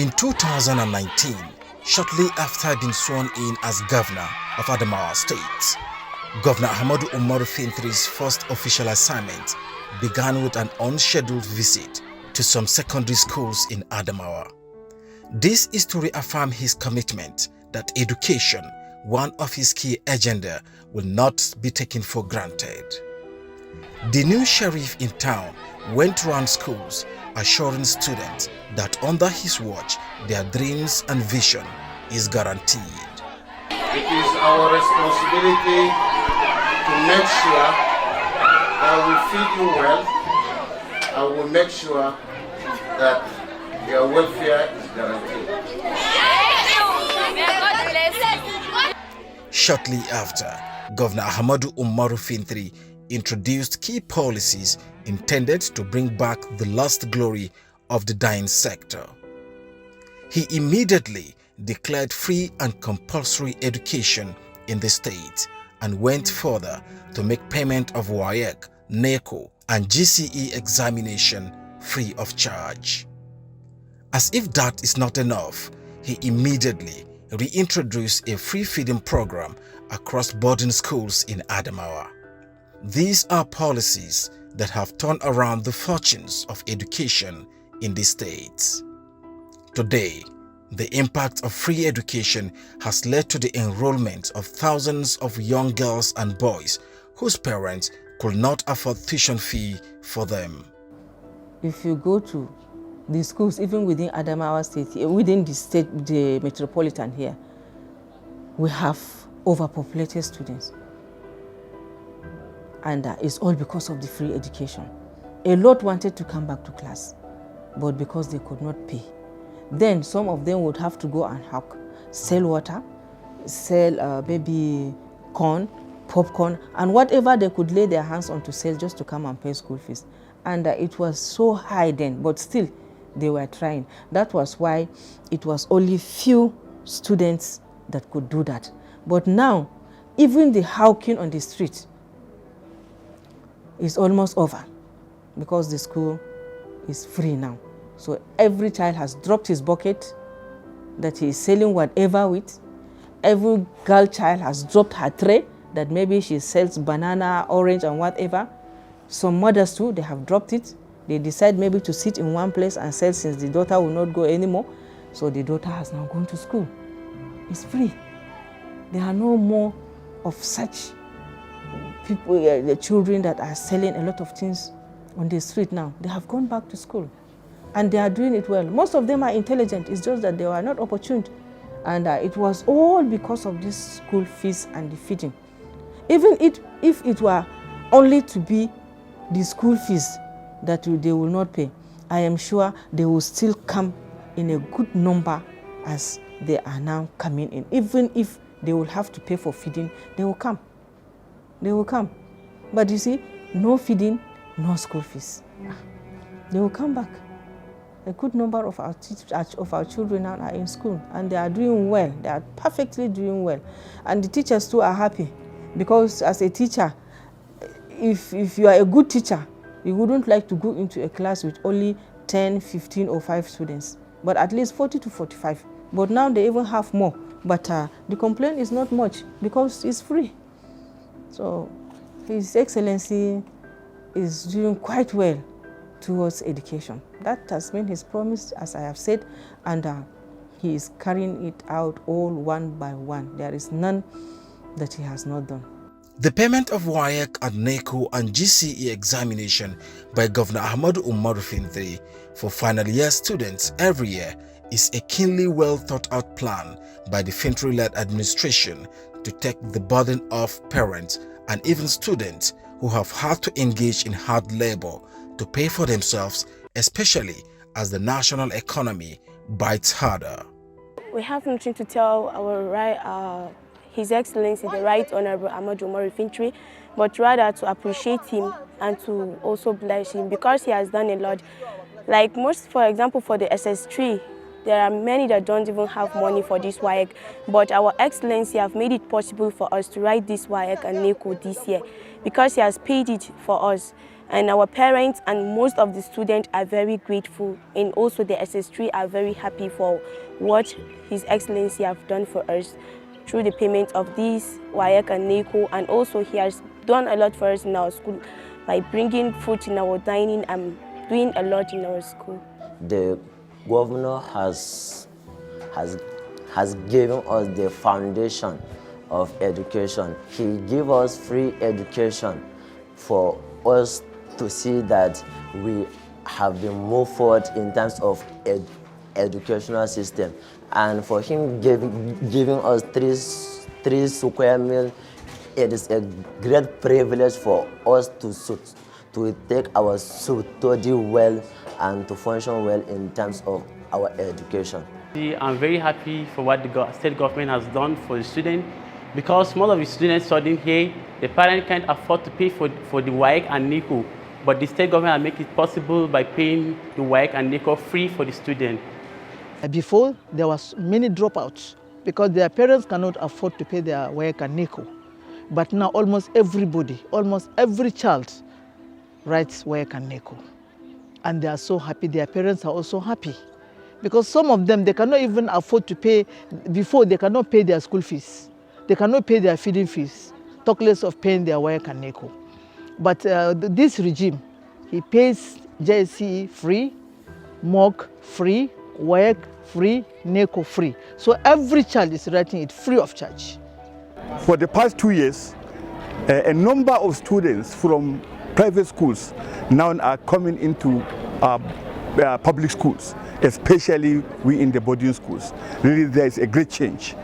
In 2019, shortly after being sworn in as governor of Adamawa State, Governor Ahmadu Umaru FINTIRI's first official assignment began with an unscheduled visit to some secondary schools in Adamawa. This is to reaffirm his commitment that education, one of his key agenda, will not be taken for granted. The new sheriff in town went around schools assuring students that under his watch their dreams and vision is guaranteed. It is our responsibility to make sure that we feed you well and we make sure that your welfare is guaranteed. Shortly after, Governor Ahmadu Umaru FINTIRI introduced key policies intended to bring back the lost glory of the dyeing sector. He immediately declared free and compulsory education in the state and went further to make payment of WAEC, NECO and GCE examination free of charge. As if that is not enough, he immediately reintroduced a free feeding program across boarding schools in Adamawa. These are policies that have turned around the fortunes of education in the states. Today, the impact of free education has led to the enrollment of thousands of young girls and boys whose parents could not afford tuition fee for them. If you go to the schools, even within Adamawa State, within the state, the metropolitan here, we have overpopulated students. And it's all because of the free education. A lot wanted to come back to class, but because they could not pay. Then some of them would have to go and hawk, sell water, sell maybe corn, popcorn, and whatever they could lay their hands on to sell just to come and pay school fees. And it was so high then, but still they were trying. That was why it was only few students that could do that. But now, even the hawking on the street is almost over because the school is free now. So every child has dropped his bucket that he is selling whatever with. Every girl child has dropped her tray that maybe she sells banana, orange and whatever. Some mothers too, they have dropped it. They decide maybe to sit in one place and sell since the daughter will not go anymore. So the daughter has now gone to school. It's free. There are no more of such people, the children that are selling a lot of things on the street now. They have gone back to school and they are doing it well. Most of them are intelligent. It's just that they were not opportune. And it was all because of this school fees and the feeding. Even if it were only to be the school fees that they will not pay, I am sure they will still come in a good number as they are now coming in. Even if they will have to pay for feeding, they will come. They will come. But you see, no feeding, no school fees. They will come back. A good number of our children now are in school and they are doing well. They are perfectly doing well. And the teachers too are happy because as a teacher, if you are a good teacher, you wouldn't like to go into a class with only 10, 15 or 5 students, but at least 40 to 45. But now they even have more. But the complaint is not much because it's free. So His Excellency is doing quite well towards education. That has been his promise, as I have said, and he is carrying it out all one by one. There is none that he has not done. The payment of WAEC and NECO and GCE examination by Governor Ahmadu Umaru FINTIRI for final year students every year is a keenly well thought out plan by the FINTIRI-led administration to take the burden off parents and even students who have had to engage in hard labor to pay for themselves, especially as the national economy bites harder. We have nothing to tell His Excellency, the Right Honorable Ahmadu Umaru FINTIRI, but rather to appreciate him and to also bless him because he has done a lot. Like for example, for the SS3, there are many that don't even have money for this WAEC, but our Excellency have made it possible for us to write this WAEC and NECO this year because he has paid it for us. And our parents and most of the students are very grateful, and also the SS3 are very happy for what His Excellency have done for us through the payment of this WAEC and NECO, and also he has done a lot for us in our school by bringing food in our dining and doing a lot in our school. The governor has given us the foundation of education. He gave us free education for us to see that we have been moved forward in terms of educational system. And for him giving us three square meals, it is a great privilege for us to take our study well and to function well in terms of our education. I'm very happy for what the state government has done for the students, because most of the students studying here, the parents can't afford to pay for the WAEC and NECO, but the state government will make it possible by paying the WAEC and NECO free for the student. Before, there was many dropouts because their parents cannot afford to pay their WAEC and NECO. But now almost everybody, almost every child writes WAEC and NECO. And they are so happy, their parents are also happy. Because some of them, they cannot even afford to pay, before they cannot pay their school fees. They cannot pay their feeding fees, talk less of paying their WAEC and NECO. But this regime, he pays JSCE free, MOOC free, WAEC free, NECO free. So every child is writing it free of charge. For the past 2 years, a number of students from private schools now are coming into public schools, especially we in the boarding schools. Really, there is a great change.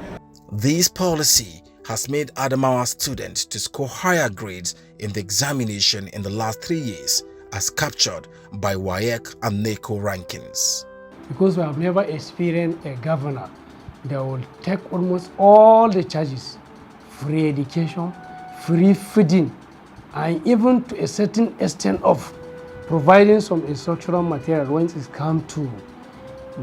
This policy has made Adamawa students to score higher grades in the examination in the last 3 years, as captured by WAEC and NECO rankings. Because we have never experienced a governor that will take almost all the charges, free education, free feeding, and even to a certain extent of providing some instructional material when it comes to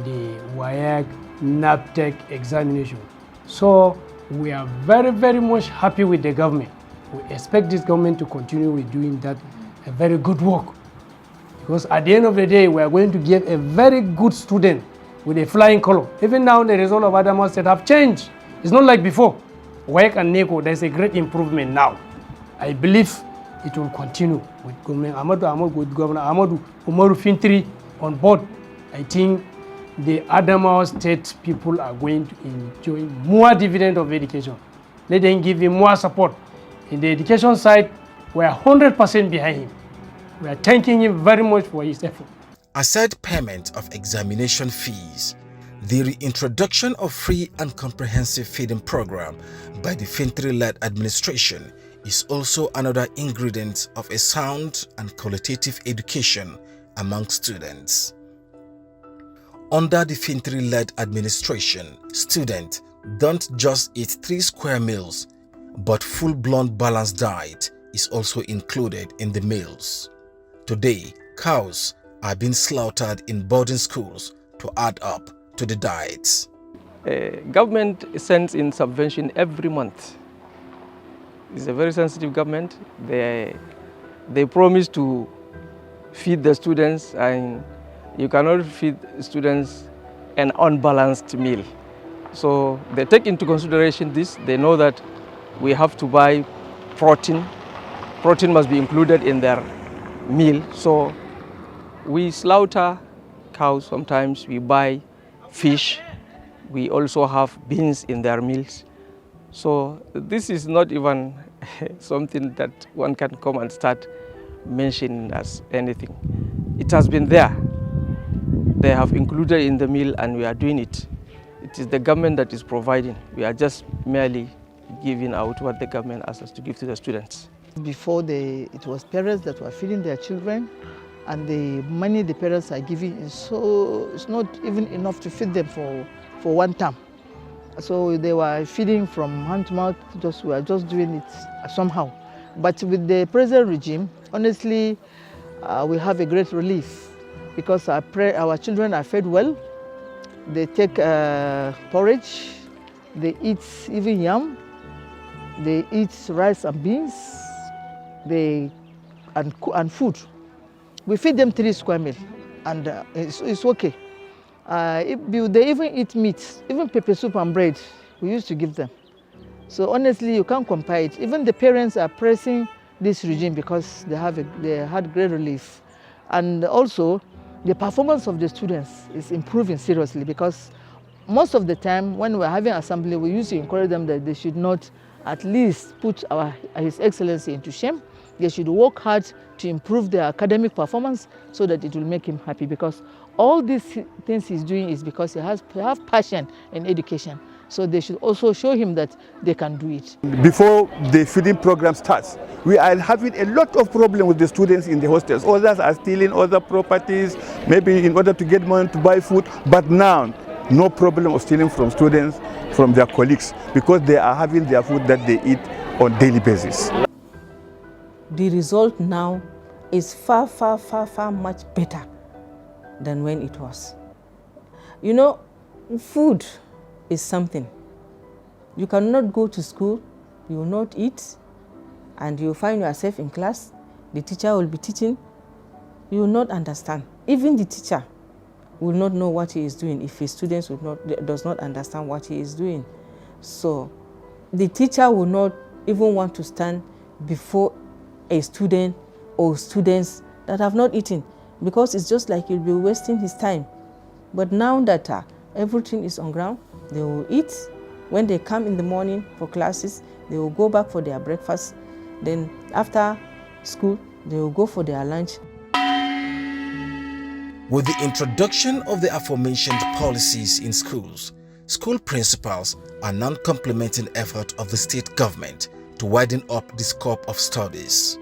the WAEC, NAPTEC examination. So we are very, very much happy with the government. We expect this government to continue with doing that, a very good work. Because at the end of the day, we are going to give a very good student with a flying color. Even now, the result of Adamawa State have changed. It's not like before. WAEC and NECO, there's a great improvement now. I believe it will continue with Governor Ahmadu Umaru FINTIRI on board. I think the Adamawa State people are going to enjoy more dividend of education. Let them give him more support. In the education side, we are 100% behind him. We are thanking him very much for his effort. Aside payment of examination fees, the reintroduction of free and comprehensive feeding program by the FINTIRI-led administration is also another ingredient of a sound and qualitative education among students. Under the FINTIRI-led administration, students don't just eat 3 square meals, but full-blown balanced diet is also included in the meals. Today, cows are being slaughtered in boarding schools to add up to the diets. Government sends in subvention every month. It's a very sensitive government. They promise to feed the students, and you cannot feed students an unbalanced meal. So they take into consideration this. They know that we have to buy protein. Protein must be included in their meal. So we slaughter cows sometimes, we buy fish. We also have beans in their meals. So this is not even something that one can come and start mentioning as anything. It has been there. They have included in the meal and we are doing it. It is the government that is providing. We are just merely giving out what the government asks us to give to the students. Before, it was parents that were feeding their children, and the money the parents are giving it's not even enough to feed them for one term. So they were feeding from hand to mouth, we are just doing it somehow. But with the present regime, honestly, we have a great relief because our children are fed well, They take porridge, they eat even yam, they eat rice and beans, and food. We feed them 3 square meal, and it's okay. They even eat meat, even pepper soup and bread, we used to give them. So honestly, you can't compare it. Even the parents are praising this regime because they had great relief. And also, the performance of the students is improving seriously, because most of the time when we're having assembly, we used to encourage them that they should not at least put His Excellency into shame. They should work hard to improve their academic performance so that it will make him happy, because all these things he's doing is because he has passion in education. So they should also show him that they can do it. Before the feeding program starts, we are having a lot of problems with the students in the hostels. Others are stealing other properties, maybe in order to get money to buy food. But now, no problem of stealing from students, from their colleagues, because they are having their food that they eat on daily basis. The result now is far much better than when it was. You know, food is something. You cannot go to school, you will not eat, and you find yourself in class, the teacher will be teaching, you will not understand. Even the teacher will not know what he is doing if his students does not understand what he is doing. So the teacher will not even want to stand before a student or students that have not eaten, because it's just like you'll be wasting his time. But now that everything is on ground, they will eat. When they come in the morning for classes, they will go back for their breakfast. Then after school, they will go for their lunch. With the introduction of the aforementioned policies in schools, school principals are now complementing effort of the state government to widen up the scope of studies.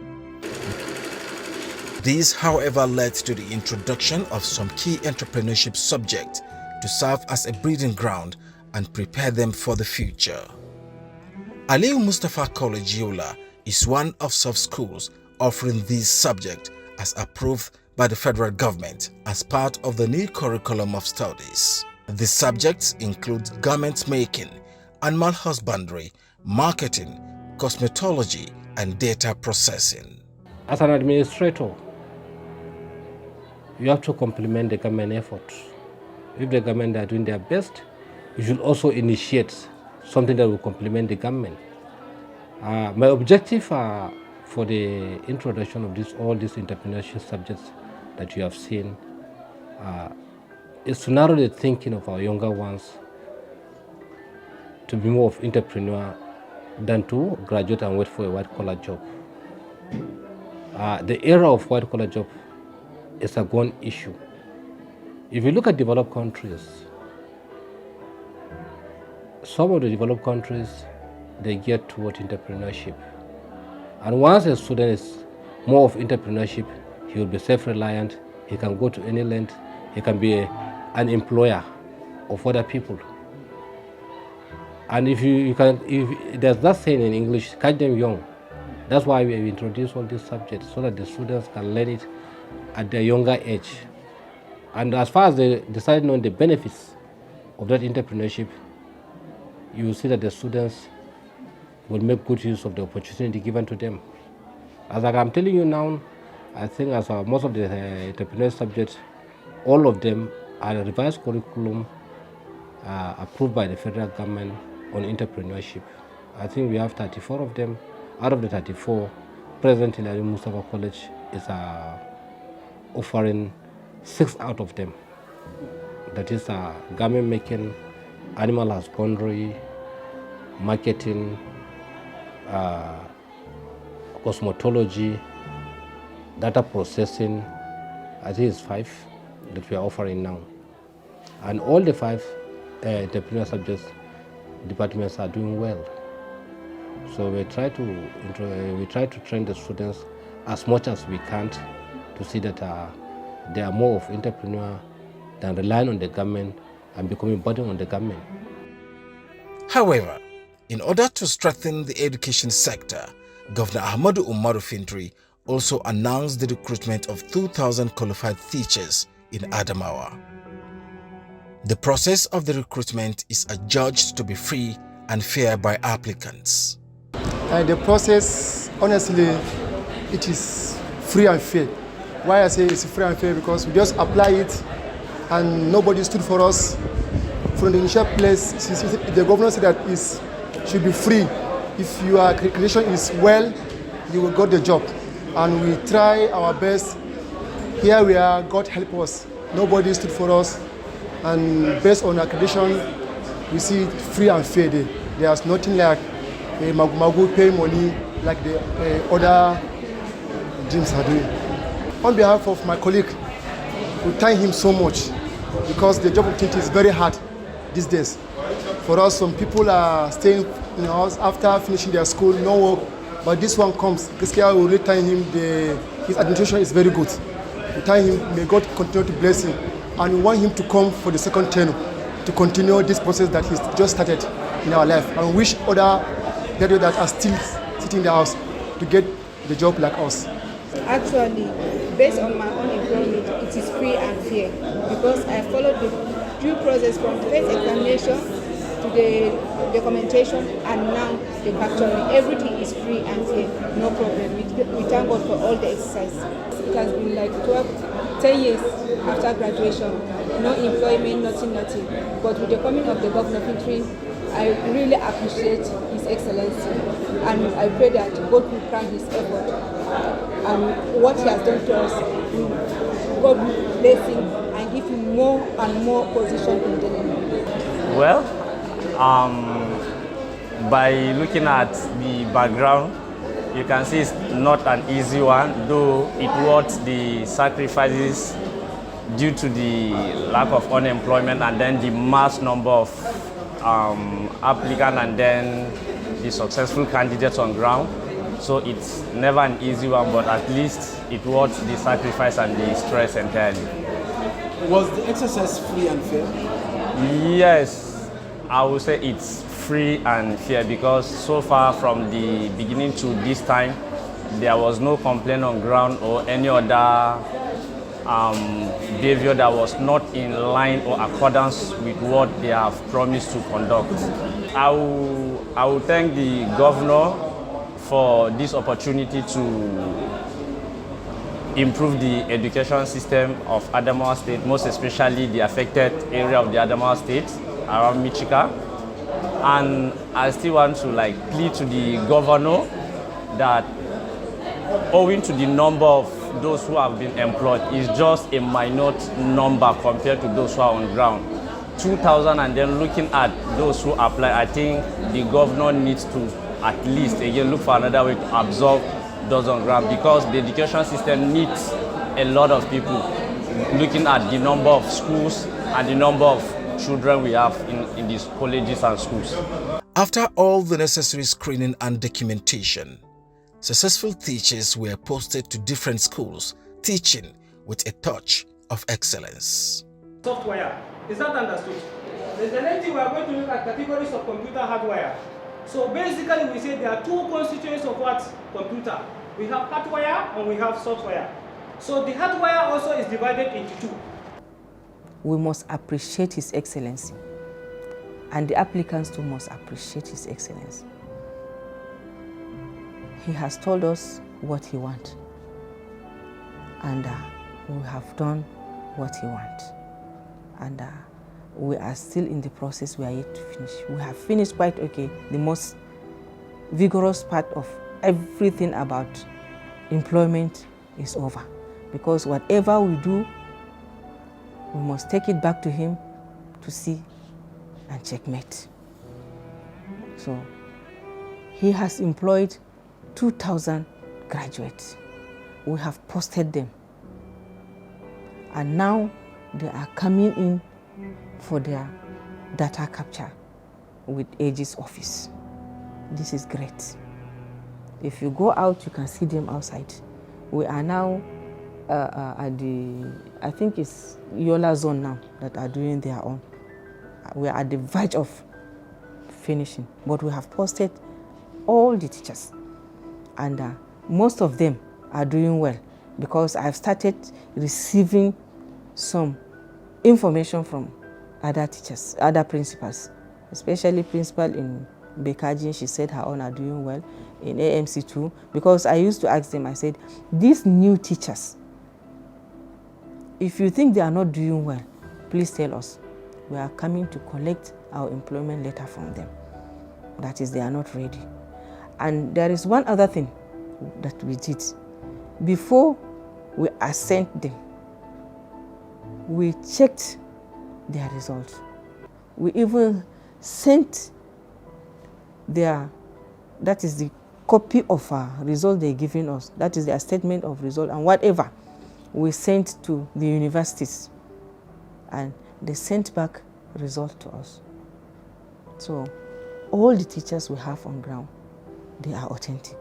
This, however, led to the introduction of some key entrepreneurship subjects to serve as a breeding ground and prepare them for the future. Aliyu Mustafa College Yola is one of such schools offering these subjects as approved by the federal government as part of the new curriculum of studies. The subjects include garment making, animal husbandry, marketing, cosmetology, and data processing. As an administrator, you have to complement the government effort. If the government are doing their best, you should also initiate something that will complement the government. My objective for the introduction of all these entrepreneurship subjects that you have seen is to narrow the thinking of our younger ones to be more of entrepreneur than to graduate and wait for a white-collar job. The era of white-collar job is a gone issue. If you look at developed countries, some of the developed countries, they gear toward entrepreneurship. And once a student is more of entrepreneurship, he will be self-reliant, he can go to any land, he can be an employer of other people. And if there's that saying in English, catch them young. That's why we introduce all these subjects, so that the students can learn it at their younger age. And as far as they decide on the benefits of that entrepreneurship, you will see that the students will make good use of the opportunity given to them. As like I'm telling you now, I think as most of the entrepreneurial subjects, all of them are a revised curriculum approved by the federal government on entrepreneurship. I think we have 34 of them. Out of the 34, presently Aliyu Mustafa College is offering 6 out of them. That is garment making, animal husbandry, marketing, cosmetology, data processing. I think it's 5 that we are offering now. And all the 5 entrepreneurial subjects departments are doing well. So we try to train the students as much as we can to see that they are more of entrepreneur than relying on the government and becoming burden on the government. However, in order to strengthen the education sector, Governor Ahmadu Umaru Fintiri also announced the recruitment of 2,000 qualified teachers in Adamawa. The process of the recruitment is adjudged to be free and fair by applicants. The process, honestly, it is free and fair. Why I say it's free and fair, because we just apply it and nobody stood for us. From the initial place, the governor said that it should be free. If your accreditation is well, you will get the job. And we try our best. Here we are, God help us. Nobody stood for us. And based on accreditation, we see it free and fair. There's nothing like a magu pay money like the other gyms are doing. On behalf of my colleague, we thank him so much, because the job opportunity is very hard these days. For us, some people are staying in the house after finishing their school, no work, but this one comes. This guy, we really thank him. His administration is very good. We thank him, may God continue to bless him. And we want him to come for the second term to continue this process that he's just started in our life. And we wish other graduates that are still sitting in the house to get the job like us. Actually, based on my own employment, it is free and fair, because I followed the due process from first examination to the documentation and now the factoring. Everything is free and fair, no problem. We thank God for all the exercise. It has been like 10 years after graduation, no employment, nothing. But with the coming of the governor of FINTIRI, I really appreciate His Excellency, and I pray that God will crown his effort. And what he has done to us, God will bless him and give him more and more position in the name. Well, by looking at the background, you can see it's not an easy one, though it worth the sacrifices due to the lack of unemployment and then the mass number of applicants and then the successful candidates on ground. So it's never an easy one, but at least it worth the sacrifice and the stress entirely. Was the exercise free and fair? Yes, I would say it's free and fair, because so far from the beginning to this time, there was no complaint on ground or any other behavior that was not in line or accordance with what they have promised to conduct. I will thank the governor for this opportunity to improve the education system of Adamawa State, most especially the affected area of the Adamawa State around Michika. And I still want to plead to the governor that owing to the number of those who have been employed is just a minor number compared to those who are on ground. 2,000, and then looking at those who apply, I think the governor needs to at least again look for another way to absorb those on ground, because the education system needs a lot of people, looking at the number of schools and the number of children we have in these colleges and schools. After all the necessary screening and documentation, successful teachers were posted to different schools, teaching with a touch of excellence. Software, is that understood? The next thing we are going to look at categories of computer hardware. So basically we say there are two constituents of what? Computer. We have hardware and we have software. So the hardware also is divided into two. We must appreciate His Excellency, and the applicants too must appreciate His Excellency. He has told us what he wants, and we have done what he wants. And we are still in the process. We are yet to finish. We have finished quite okay. The most vigorous part of everything about employment is over, because whatever we do, we must take it back to him to see and checkmate. So he has employed 2,000 graduates. We have posted them, and now they are coming in for their data capture with Aegis office. This is great. If you go out, you can see them outside. We are now at the, I think it's Yola zone now that are doing their own. We are at the verge of finishing, but we have posted all the teachers, and most of them are doing well, because I've started receiving some information from other teachers, other principals, especially principal in Bekajin. She said her own are doing well, in AMC too, because I used to ask them, I said, these new teachers, if you think they are not doing well, please tell us. We are coming to collect our employment letter from them. That is, they are not ready. And there is one other thing that we did. Before we ascend them, we checked their results. We even sent their, that is the copy of our result they're giving us. That is their statement of result and whatever we sent to the universities. And they sent back result to us. So all the teachers we have on ground, they are authentic.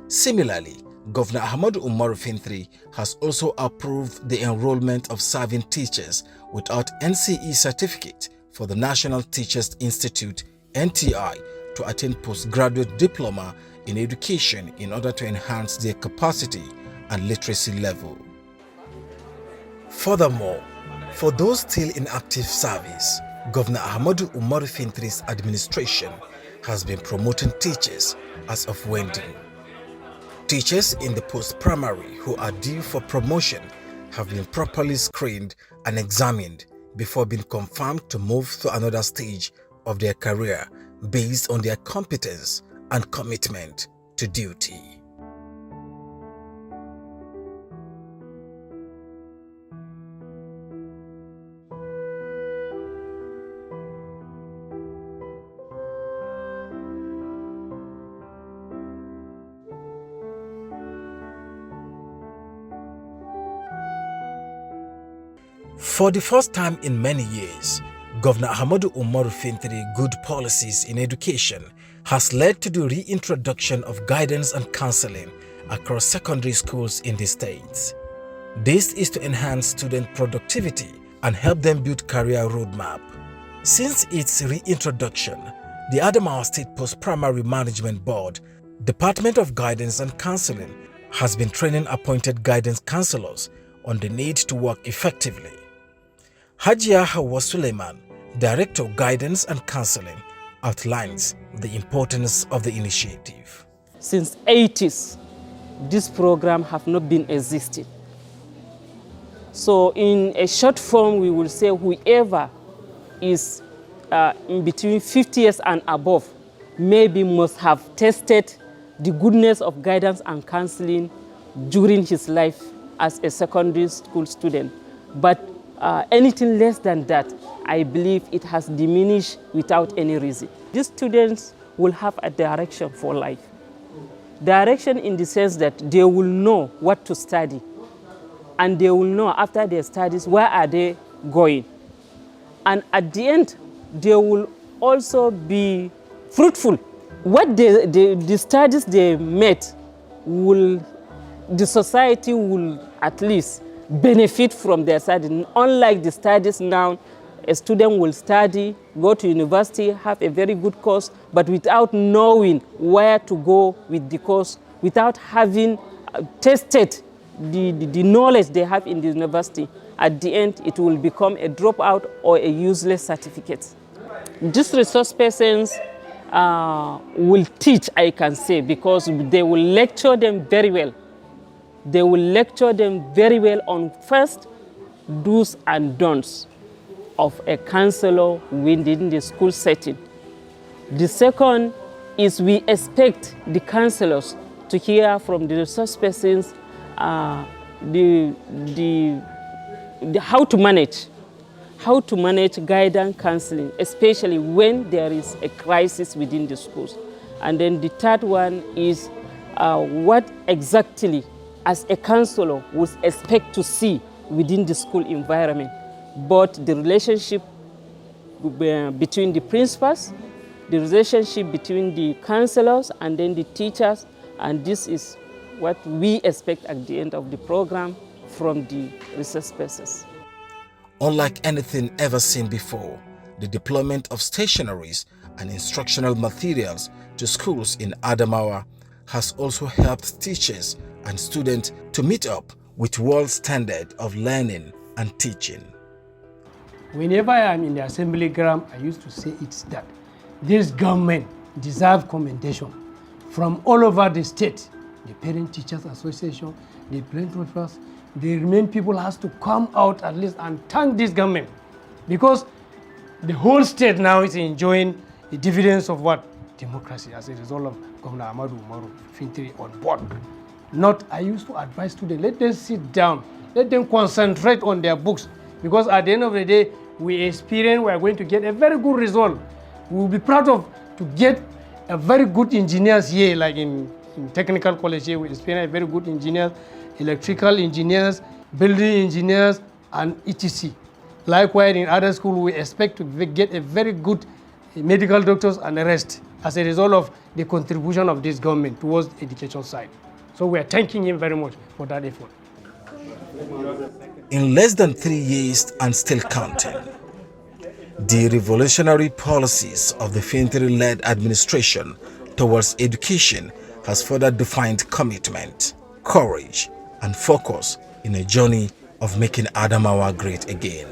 Similarly, Governor Ahmadu Umaru Fintiri has also approved the enrollment of serving teachers without NCE certificate for the National Teachers Institute (NTI) to attain postgraduate diploma in education in order to enhance their capacity and literacy level. Furthermore, for those still in active service, Governor Ahmadu Umaru Fintiri's administration has been promoting teachers as of Wending. Teachers in the post-primary who are due for promotion have been properly screened and examined before being confirmed to move to another stage of their career based on their competence and commitment to duty. For the first time in many years, Governor Ahmadu Umaru Fintiri's good policies in education has led to the reintroduction of guidance and counseling across secondary schools in the states. This is to enhance student productivity and help them build career roadmap. Since its reintroduction, the Adamawa State Post-Primary Management Board, Department of Guidance and Counseling, has been training appointed guidance counselors on the need to work effectively. Hajia Hawa Suleiman, Director of Guidance and Counseling, outlines the importance of the initiative. Since 80s, this program have not been existing. So in a short form, we will say whoever is in between 50 years and above maybe must have tested the goodness of guidance and counseling during his life as a secondary school student. But anything less than that, I believe it has diminished without any reason. These students will have a direction for life. Direction in the sense that they will know what to study, and they will know after their studies where are they going. And at the end, they will also be fruitful. What the studies they met, the society will at least benefit from their study. Unlike the studies now, a student will study, go to university, have a very good course, but without knowing where to go with the course, without having tested the knowledge they have in the university. At the end, it will become a dropout or a useless certificate. These resource persons will teach, I can say, because they will lecture them very well. They will lecture them very well on first do's and don'ts of a counselor within the school setting. The second is we expect the counselors to hear from the resource persons how to manage guidance counseling, especially when there is a crisis within the schools. And then the third one is what exactly as a counselor would expect to see within the school environment, both the relationship between the principals, the relationship between the counselors and then the teachers, and this is what we expect at the end of the program from the resource persons. Unlike anything ever seen before, the deployment of stationaries and instructional materials to schools in Adamawa has also helped teachers and students to meet up with world standard of learning and teaching. Whenever I am in the assembly ground, I used to say it's that this government deserves commendation from all over the state. The Parent Teachers Association, the philanthropists, the remain people has to come out at least and thank this government, because the whole state now is enjoying the dividends of what? Democracy, as a result of Governor Ahmadu Umaru FINTIRI on board. Not, I used to advise students, let them sit down, let them concentrate on their books, because at the end of the day, we are going to get a very good result. We will be proud of to get a very good engineers here, like in technical college here, we experience very good engineers, electrical engineers, building engineers, and etc. Likewise, in other schools, we expect to get a very good medical doctors and the rest as a result of the contribution of this government towards the education side. So we are thanking him very much for that effort. In less than 3 years and still counting, the revolutionary policies of the FINTIRI-led administration towards education has further defined commitment, courage, and focus in a journey of making Adamawa great again.